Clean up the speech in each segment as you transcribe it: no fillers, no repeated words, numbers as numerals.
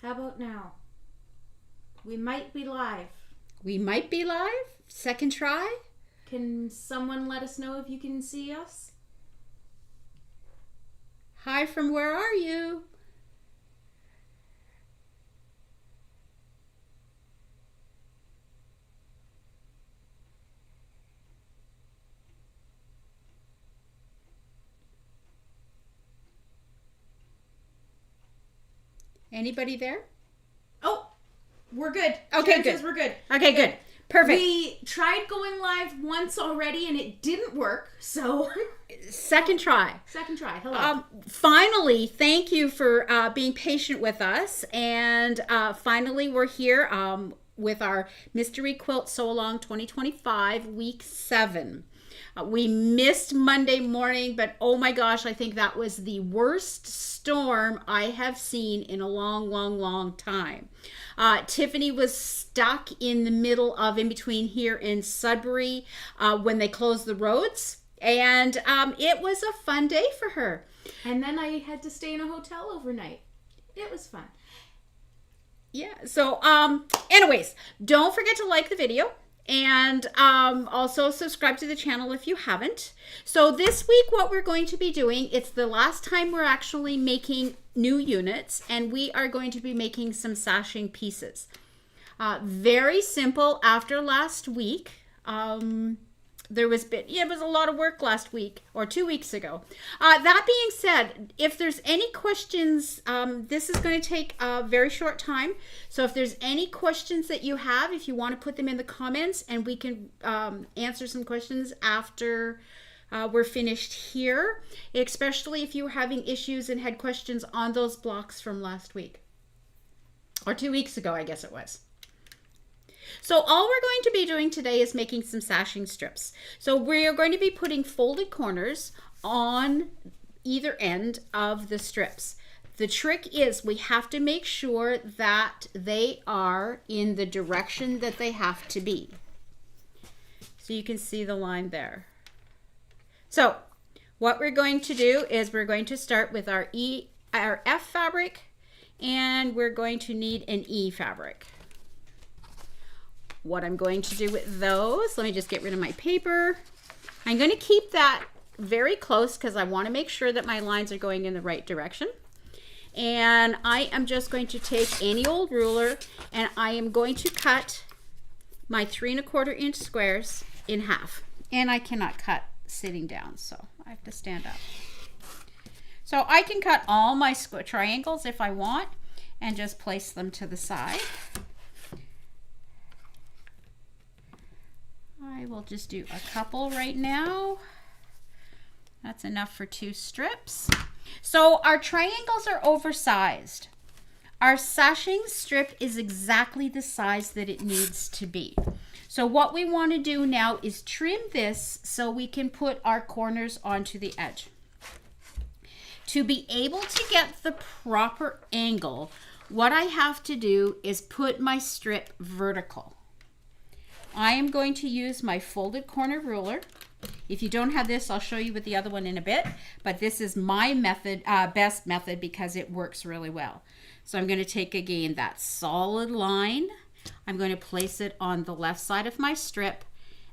How about now? We might be live. We might be live? Second try? Can someone let us know if you can see us? Hi, from where are you? Anybody there? Oh, we're good. Okay, Sharon good. says we're good. Okay, good. Perfect. We tried going live once already and it didn't work, so Second try. second try. Hello. Finally, thank you for being patient with us. And finally, we're here with our Mystery Quilt Sew Along 2025, week 7. We missed Monday morning, but oh my gosh, I think that was the worst storm I have seen in a long, long, long time. Tiffany was stuck in the middle of in between here in Sudbury when they closed the roads. And it was a fun day for her. And then I had to stay in a hotel overnight. It was fun. Yeah. So, anyways, don't forget to like the video and also subscribe to the channel if you haven't. So this week, what we're going to be doing, it's the last time we're actually making new units, and we are going to be making some sashing pieces. Very simple after last week. It was a lot of work last week or 2 weeks ago. That being said, if there's any questions, this is going to take a very short time. So if there's any questions that you have, if you want to put them in the comments, and we can answer some questions after we're finished here, especially if you were having issues and had questions on those blocks from last week or 2 weeks ago, I guess it was. So all we're going to be doing today is making some sashing strips. So we are going to be putting folded corners on either end of the strips. The trick is we have to make sure that they are in the direction that they have to be. So you can see the line there. So what we're going to do is we're going to start with our F fabric, and we're going to need an E fabric. What I'm going to do with those, let me just get rid of my paper. I'm going to keep that very close because I want to make sure that my lines are going in the right direction. And I am just going to take any old ruler, and I am going to cut my 3 1/4 inch squares in half. And I cannot cut sitting down, so I have to stand up. So I can cut all my triangles if I want and just place them to the side. I will just do a couple right now. That's enough for 2 strips. So our triangles are oversized. Our sashing strip is exactly the size that it needs to be. So what we want to do now is trim this so we can put our corners onto the edge. To be able to get the proper angle, what I have to do is put my strip vertical. I am going to use my folded corner ruler. If you don't have this, I'll show you with the other one in a bit, but this is my method, best method, because it works really well. So I'm going to take again that solid line. I'm going to place it on the left side of my strip,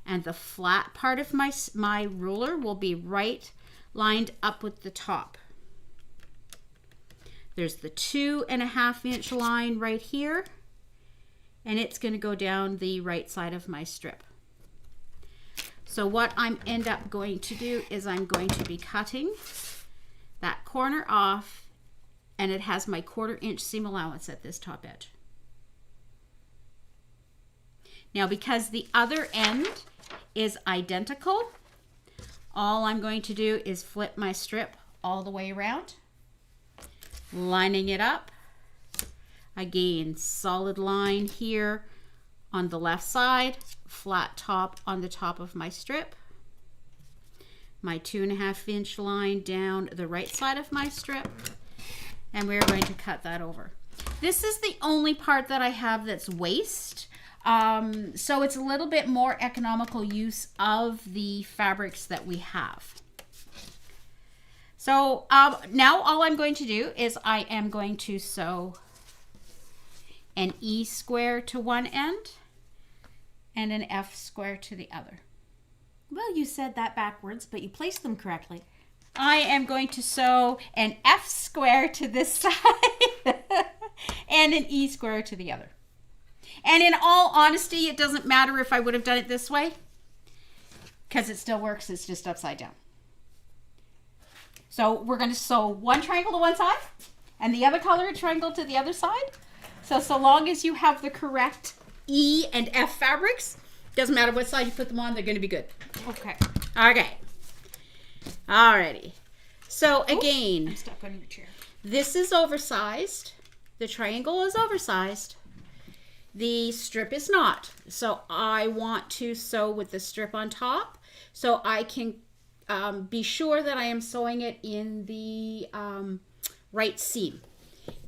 and the flat part of my ruler will be right lined up with the top. There's the 2 1/2 inch line right here, and it's going to go down the right side of my strip. So what I'm end up going to do is I'm going to be cutting that corner off, and it has my 1/4 inch seam allowance at this top edge. Now, because the other end is identical, all I'm going to do is flip my strip all the way around, lining it up. Again, solid line here on the left side, flat top on the top of my strip. My 2 1/2 inch line down the right side of my strip, and we're going to cut that over. This is the only part that I have that's waste. So it's a little bit more economical use of the fabrics that we have. So now all I'm going to do is I am going to sew an E square to one end and an F square to the other. Well, you said that backwards, but you placed them correctly. I am going to sew an F square to this side and an E square to the other. And in all honesty, it doesn't matter if I would have done it this way because it still works. It's just upside down. So we're going to sew one triangle to one side and the other color triangle to the other side. So long as you have the correct E and F fabrics, doesn't matter what side you put them on, they're going to be good. Okay. Okay. Alrighty. So again, I'm stuck on your chair. this is oversized. The triangle is oversized. The strip is not. So I want to sew with the strip on top so I can be sure that I am sewing it in the right seam.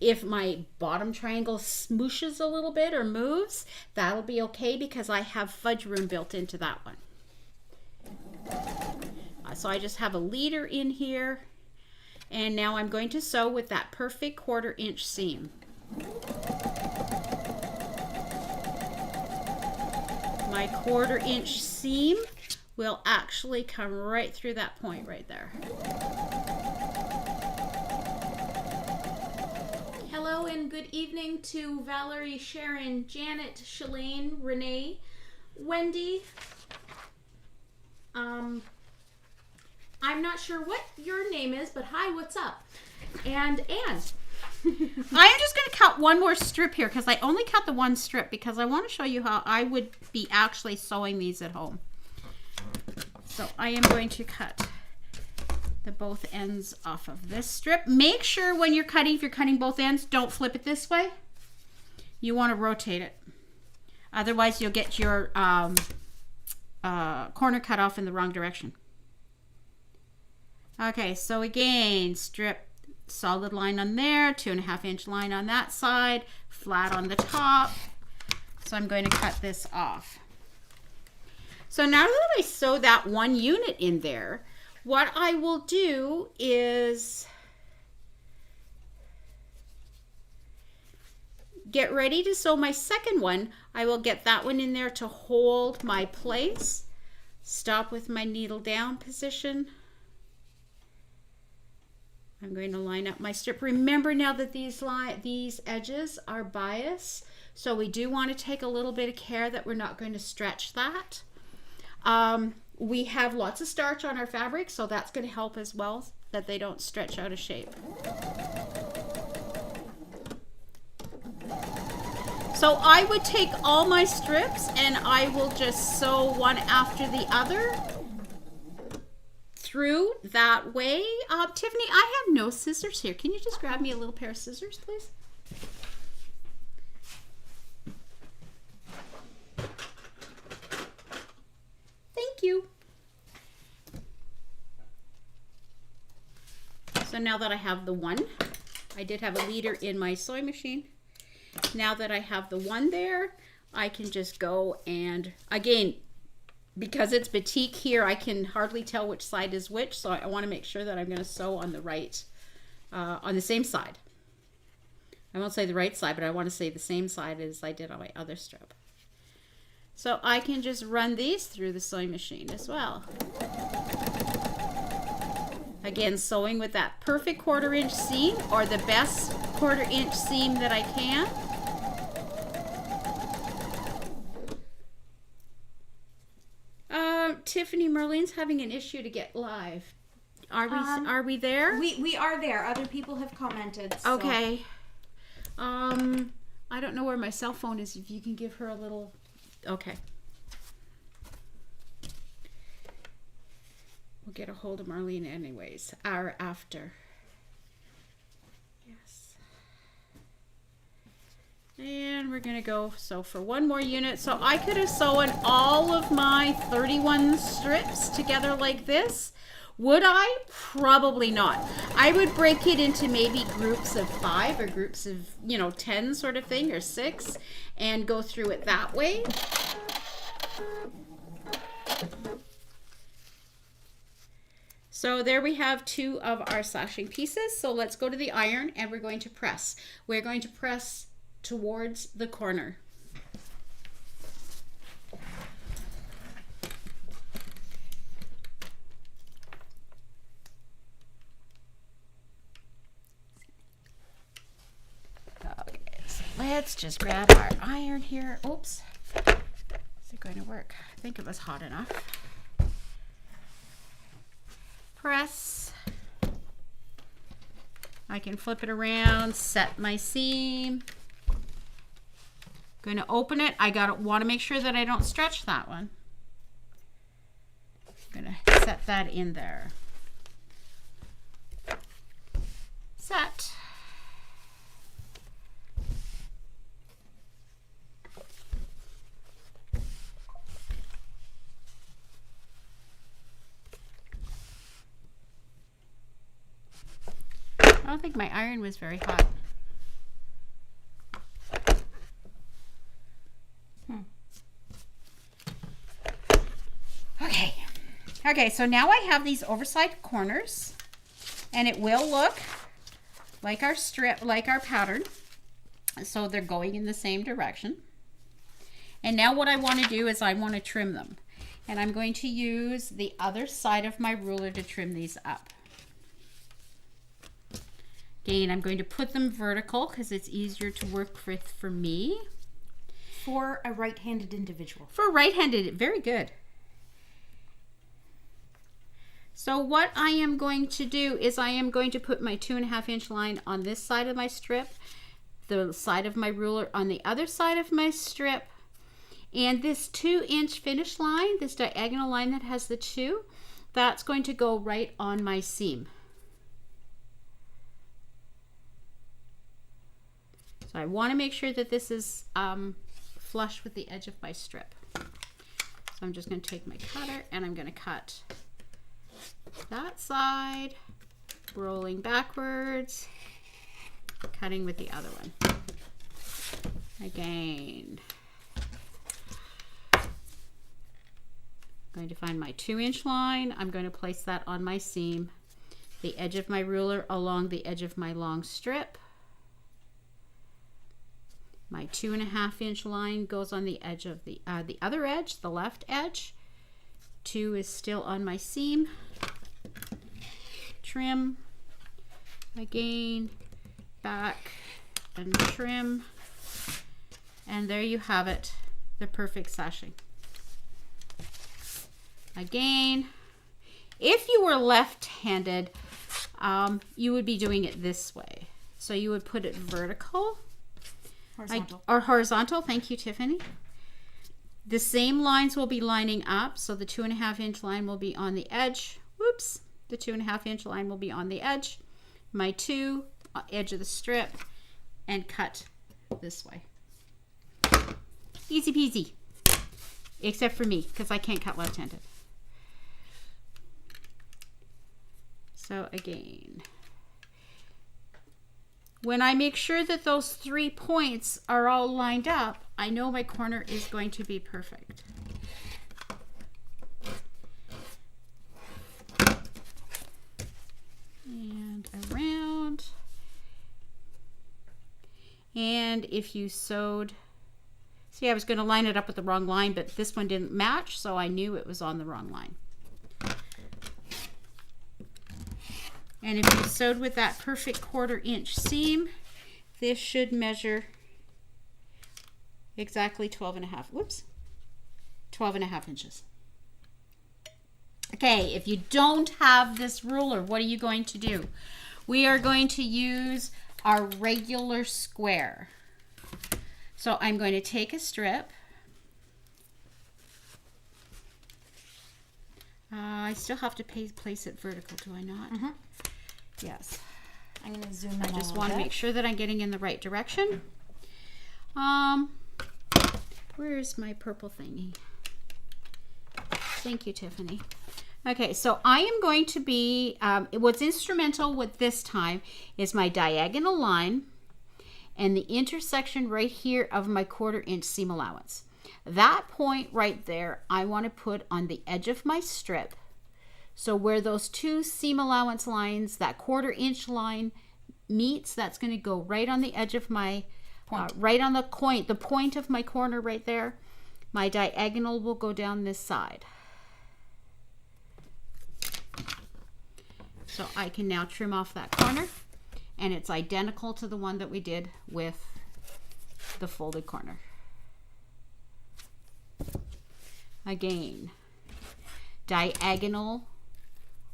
If my bottom triangle smooshes a little bit or moves, that'll be okay because I have fudge room built into that one. So I just have a leader in here, and now I'm going to sew with that perfect 1/4 inch seam. My 1/4 inch seam will actually come right through that point right there. Hello and good evening to Valerie, Sharon, Janet, Shalane, Renee, Wendy. I'm not sure what your name is, but hi, what's up? And I am just going to cut one more strip here because I only cut the one strip because I want to show you how I would be actually sewing these at home. So I am going to cut the both ends off of this strip. Make sure when you're cutting, if you're cutting both ends, don't flip it this way. You want to rotate it. Otherwise, you'll get your corner cut off in the wrong direction. Okay, so again, strip, solid line on there, 2.5 inch line on that side, flat on the top. So I'm going to cut this off. So now that I sew that one unit in there, what I will do is get ready to sew my second one. I will get that one in there to hold my place. Stop with my needle down position. I'm going to line up my strip. Remember now that these edges are bias, so we do want to take a little bit of care that we're not going to stretch that. We have lots of starch on our fabric, so that's going to help as well, that they don't stretch out of shape. So I would take all my strips and I will just sew one after the other through that way. Tiffany, I have no scissors here. Can you just grab me a little pair of scissors, please? Thank you. So now that I have the one, I did have a leader in my sewing machine. Now that I have the one there, I can just go and, again, because it's batik here, I can hardly tell which side is which, so I want to make sure that I'm going to sew on the right, on the same side. I won't say the right side, but I want to say the same side as I did on my other strip. So I can just run these through the sewing machine as well. Again, sewing with that perfect 1/4 inch seam, or the best 1/4 inch seam that I can. Tiffany, Merlene's having an issue to get live. Are we there? we are there. Other people have commented. So. Okay. I don't know where my cell phone is. If you can give her a little. Okay. We'll get a hold of Marlene anyways. Hour after. Yes. And we're gonna go sew for one more unit. So I could have sewn all of my 31 strips together like this. Would I? Probably not. I would break it into maybe groups of 5 or groups of, 10 sort of thing, or 6, and go through it that way. So there we have 2 of our sashing pieces. So let's go to the iron and we're going to press. We're going to press towards the corner. Okay, so let's just grab our iron here. Oops. Is it going to work? I think it was hot enough. Press. I can flip it around, set my seam. Going to open it. I want to make sure that I don't stretch that one. I'm going to set that in there. Set. I don't think my iron was very hot. Okay, so now I have these oversized corners, and it will look like our strip, like our pattern. So they're going in the same direction. And now what I want to do is I want to trim them. And I'm going to use the other side of my ruler to trim these up. Again, I'm going to put them vertical because it's easier to work with for me. For a right-handed individual. For right-handed, very good. So what I am going to do is I am going to put my 2.5 inch line on this side of my strip, the side of my ruler on the other side of my strip, and this 2 inch finish line, this diagonal line that has the 2, that's going to go right on my seam. So I want to make sure that this is flush with the edge of my strip. So I'm just going to take my cutter and I'm going to cut that side, rolling backwards, cutting with the other one. Again, I'm going to find my 2 inch line. I'm going to place that on my seam, the edge of my ruler along the edge of my long strip. My 2.5 inch line goes on the edge of the other edge, the left edge. 2 is still on my seam. Trim, again, back and trim, and there you have it, the perfect sashing. Again, if you were left-handed, you would be doing it this way. So you would put it vertical. Horizontal. Or horizontal, thank you, Tiffany. The same lines will be lining up, so the 2.5 inch line will be on the edge. Whoops. The 2.5 inch line will be on the edge. My 2 edge of the strip, and cut this way. Easy peasy. Except for me, because I can't cut left-handed. So again, when I make sure that those 3 points are all lined up, I know my corner is going to be perfect. And around. And if you sewed, see, I was going to line it up with the wrong line, but this one didn't match, so I knew it was on the wrong line. And if you sewed with that perfect 1/4 inch seam, this should measure exactly 12.5 inches. Okay, if you don't have this ruler, what are you going to do? We are going to use our regular square. So I'm going to take a strip. I still have to place it vertical, do I not? Mm-hmm. Yes. I'm going to zoom in. I just want to make sure that I'm getting in the right direction. Where's my purple thingy? Thank you, Tiffany. Okay, so I am going to be, what's instrumental with this time is my diagonal line and the intersection right here of my 1/4 inch seam allowance. That point right there, I want to put on the edge of my strip. So where those 2 seam allowance lines, that 1/4 inch line meets, that's going to go right on the edge of my right on the point of my corner right there. My diagonal will go down this side. So I can now trim off that corner, and it's identical to the one that we did with the folded corner. Again, diagonal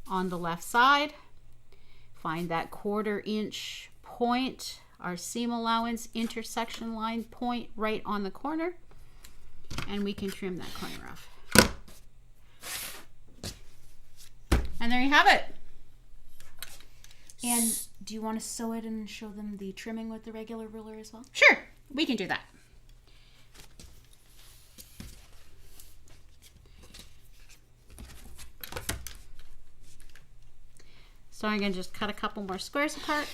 on the left side, find that 1/4 inch point, our seam allowance intersection line point right on the corner, and we can trim that corner off. And there you have it. And do you want to sew it and show them the trimming with the regular ruler as well? Sure, we can do that. So I'm going to just cut a couple more squares apart.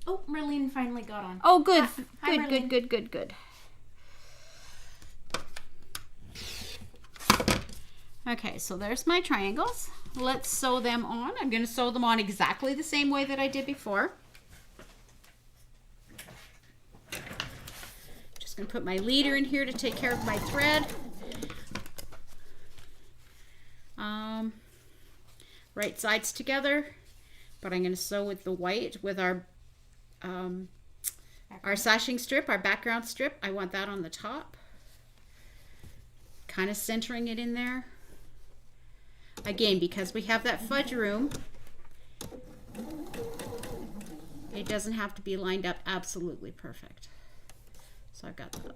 Oh, Marlene finally got on. Oh, good. Hi, Good, Marlene. good, good, good, good. Okay, so there's my triangles. Let's sew them on. I'm going to sew them on exactly the same way that I did before. Just going to put my leader in here to take care of my thread. Right sides together, but I'm going to sew with the white with our sashing strip, our background strip. I want that on the top, kind of centering it in there. Again, because we have that fudge room, it doesn't have to be lined up absolutely perfect. So I've got that.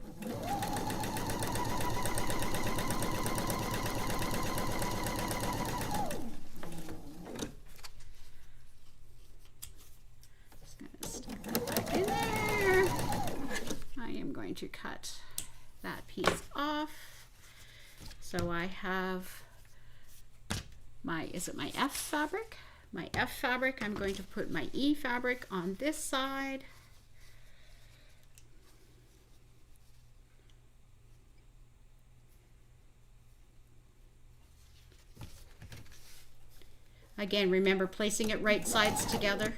Just gonna stick that back in there. I am going to cut that piece off. So I have my, is it my F fabric? My F fabric, I'm going to put my E fabric on this side. Again, remember placing it right sides together.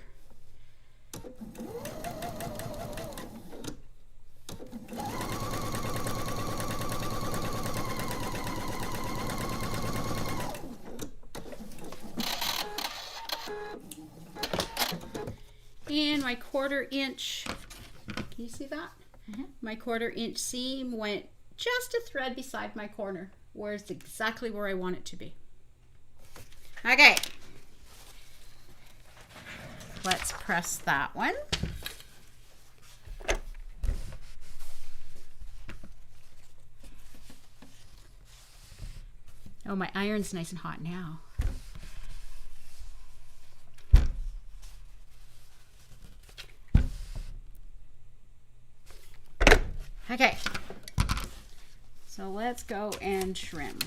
And my 1/4 inch, can you see that? Mm-hmm. My 1/4 inch seam went just a thread beside my corner, where it's exactly where I want it to be. Okay. Let's press that one. Oh, my iron's nice and hot now. Okay, so let's go and trim.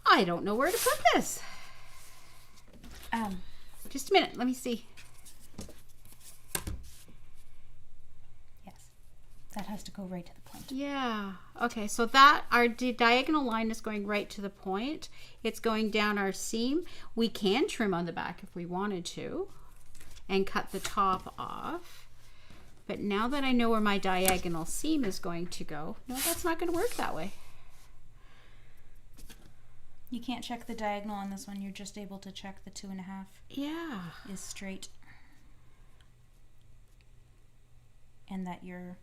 I don't know where to put this. Just a minute, let me see. That has to go right to the point. Yeah. Okay, so that our diagonal line is going right to the point. It's going down our seam. We can trim on the back if we wanted to and cut the top off. But now that I know where my diagonal seam is going to go, no, that's not going to work that way. You can't check the diagonal on this one. You're just able to check the 2.5. Yeah. Is straight. And that your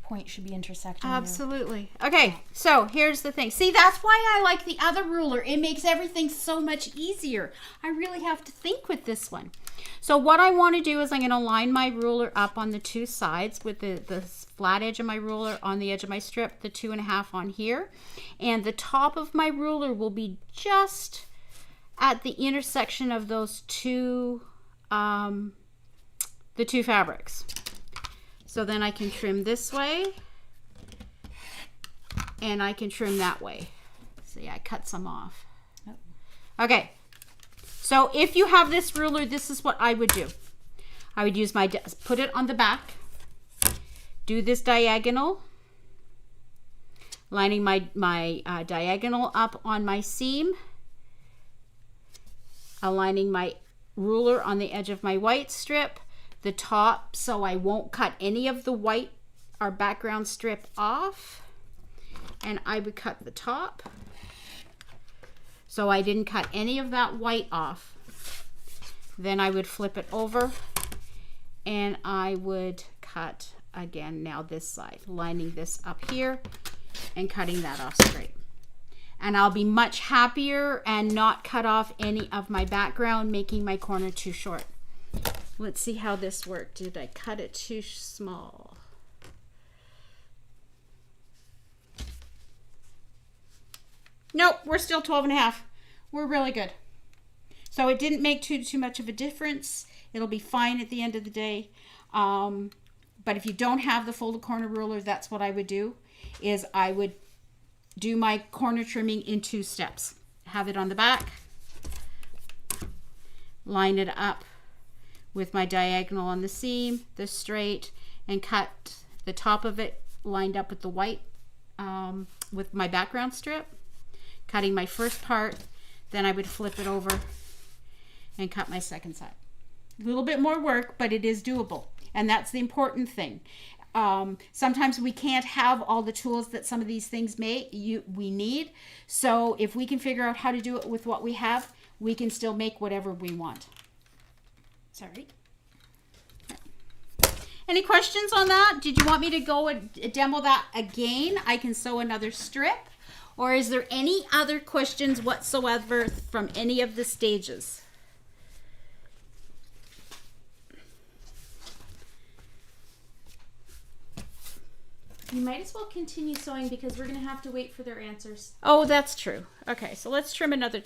point should be intersecting. Absolutely. Okay, so here's the thing. See, that's why I like the other ruler. It makes everything so much easier. I really have to think with this one. So what I want to do is I'm going to line my ruler up on the two sides with the flat edge of my ruler on the edge of my strip, the 2.5 on here. And the top of my ruler will be just at the intersection of those two, the two fabrics. So then I can trim this way and I can trim that way. See, I cut some off. Okay, So if you have this ruler, this is what I would do. I would use put it on the back, do this diagonal, lining my diagonal up on my seam, aligning my ruler on the edge of my white strip, the top, so I won't cut any of the white or background strip off, and I would cut the top. So I didn't cut any of that white off. Then I would flip it over and I would cut again now this side, lining this up here and cutting that off straight. And I'll be much happier and not cut off any of my background, making my corner too short. Let's see how this worked. Did I cut it too small? Nope, we're still 12.5. We're really good. So it didn't make too much of a difference. It'll be fine at the end of the day. But if you don't have the folded corner ruler, that's what I would do, is I would do my corner trimming in 2 steps. Have it on the back, line it up with my diagonal on the seam, the straight, and cut the top of it lined up with the white, with my background strip, cutting my first part. Then I would flip it over and cut my second side. A little bit more work, but it is doable. And that's the important thing. Sometimes we can't have all the tools that some of these things we need. So if we can figure out how to do it with what we have, we can still make whatever we want. Sorry. Any questions on that? Did you want me to go and demo that again? I can sew another strip. Or is there any other questions whatsoever from any of the stages? You might as well continue sewing because we're going to have to wait for their answers. Oh, that's true. Okay, so let's trim another.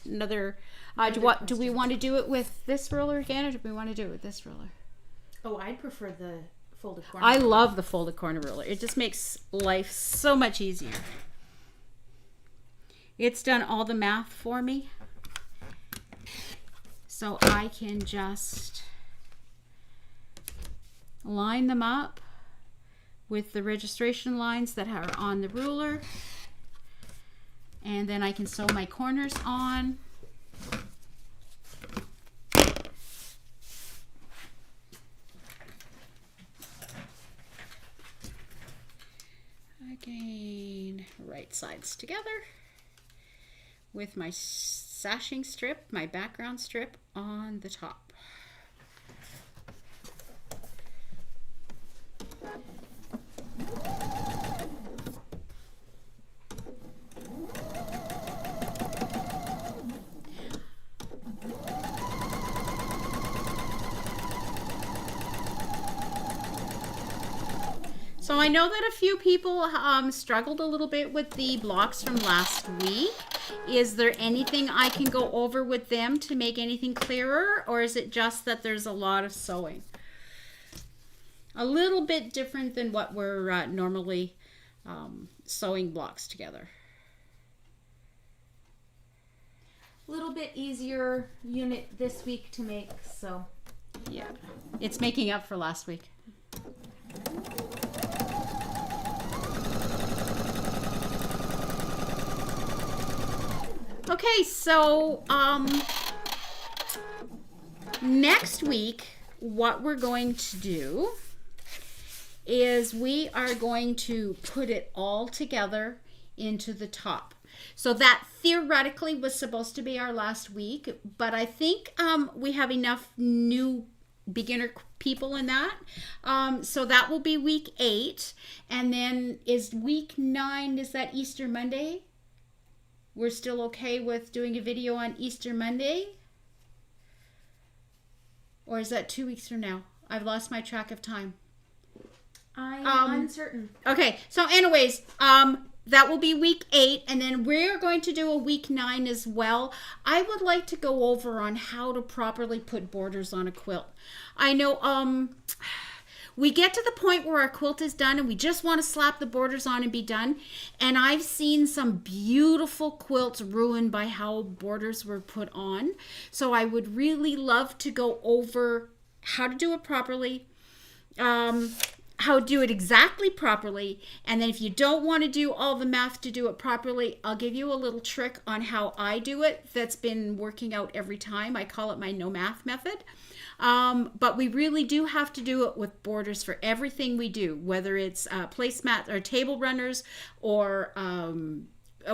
Do we want to do it with this ruler again, or do we want to do it with this ruler? Oh, I'd prefer the folded corner. I love the folded corner ruler. It just makes life so much easier. It's done all the math for me. So I can just line them up with the registration lines that are on the ruler, and then I can sew my corners on. Again, right sides together with my sashing strip, my background strip on the top. So I know that a few people struggled a little bit with the blocks from last week. Is there anything I can go over with them to make anything clearer, or is it just that there's a lot of sewing? A little bit different than what we're normally sewing blocks together. A little bit easier unit this week to make, so. Yeah, it's making up for last week. Okay, so next week, what we're going to do is we are going to put it all together into the top. So that theoretically was supposed to be our last week, but I think we have enough new beginner people in that. So that will be week 8. And then is week 9, is that Easter Monday? We're still okay with doing a video on Easter Monday? Or is that 2 weeks from now? I've lost my track of time. I'm uncertain. Okay, so anyways, that will be week 8, and then we're going to do a week 9 as well. I would like to go over on how to properly put borders on a quilt. I know we get to the point where our quilt is done and we just want to slap the borders on and be done. And I've seen some beautiful quilts ruined by how borders were put on. So I would really love to go over how to do it properly, how to do it exactly properly. And then if you don't want to do all the math to do it properly, I'll give you a little trick on how I do it that's been working out every time. I call it my no math method. But we really do have to do it with borders for everything we do, whether it's placemat or table runners or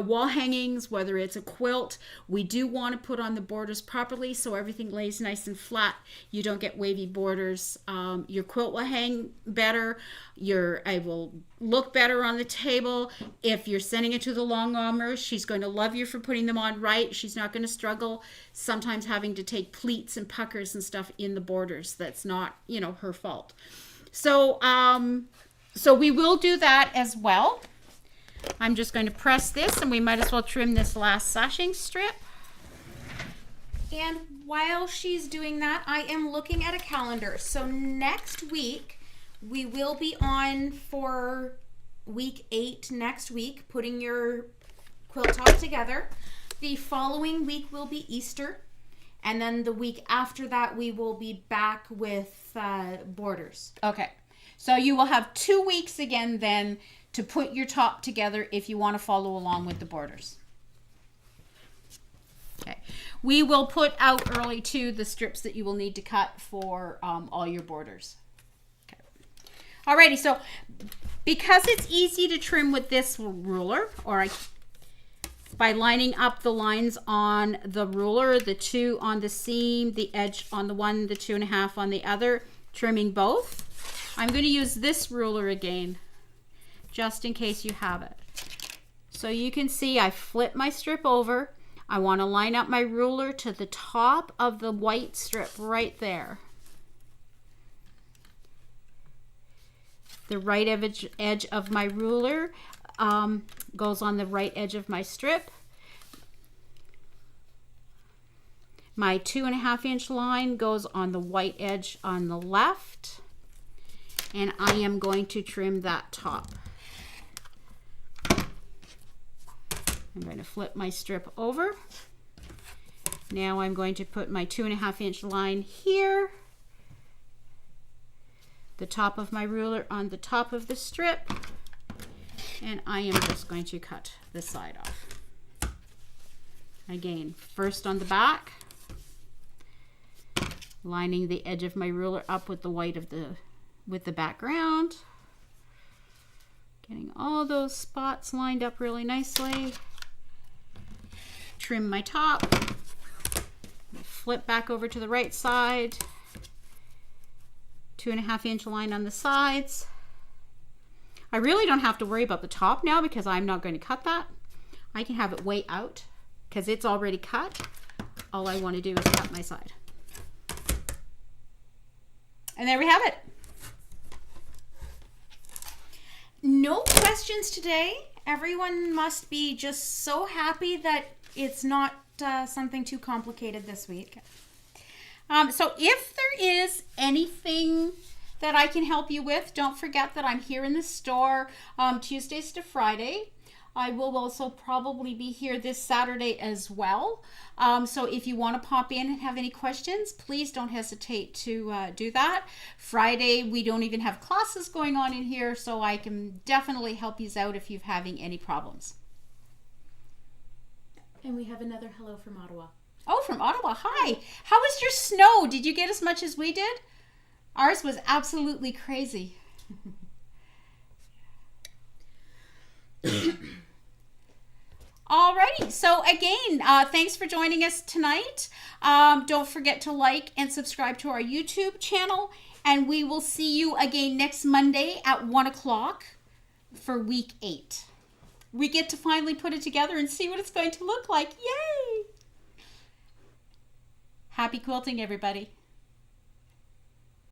wall hangings, whether it's a quilt. We do want to put on the borders properly so everything lays nice and flat. You don't get wavy borders. Your quilt will hang better. I will look better on the table. If you're sending it to the long armor, she's going to love you for putting them on right. She's not going to struggle sometimes having to take pleats and puckers and stuff in the borders. That's not, her fault. So we will do that as well. I'm just going to press this, and we might as well trim this last sashing strip. And while she's doing that, I am looking at a calendar. So next week, we will be on for week 8 next week, putting your quilt top together. The following week will be Easter. And then the week after that, we will be back with borders. Okay. So you will have 2 weeks again then to put your top together if you want to follow along with the borders. Okay. We will put out early too the strips that you will need to cut for all your borders. Okay. Alrighty, so because it's easy to trim with this ruler, by lining up the lines on the ruler, the 2 on the seam, the edge on the one, the 2.5 on the other, trimming both, I'm going to use this ruler again, just in case you have it. So you can see I flip my strip over. I want to line up my ruler to the top of the white strip right there. The right edge of my ruler goes on the right edge of my strip. My 2.5-inch line goes on the white edge on the left. And I am going to trim that top. I'm going to flip my strip over. Now I'm going to put my 2.5-inch line here. The top of my ruler on the top of the strip. And I am just going to cut the side off. Again, first on the back, lining the edge of my ruler up with the white of the background. Getting all those spots lined up really nicely. Trim my top, flip back over to the right side, 2.5-inch line on the sides. I really don't have to worry about the top now because I'm not going to cut that. I can have it way out because it's already cut. All I want to do is cut my side. And there we have it. No questions today. Everyone must be just so happy that it's not something too complicated this week. So if there is anything that I can help you with, don't forget that I'm here in the store Tuesdays to Friday. I will also probably be here this Saturday as well. So if you want to pop in and have any questions, please don't hesitate to do that. Friday, we don't even have classes going on in here, so I can definitely help you out if you're having any problems. And we have another hello from Ottawa. Oh, from Ottawa. Hi. How was your snow? Did you get as much as we did? Ours was absolutely crazy. Alrighty, so again, thanks for joining us tonight. Don't forget to like and subscribe to our YouTube channel, and we will see you again next Monday at 1 o'clock for week 8. We get to finally put it together and see what it's going to look like. Yay! Happy quilting, everybody.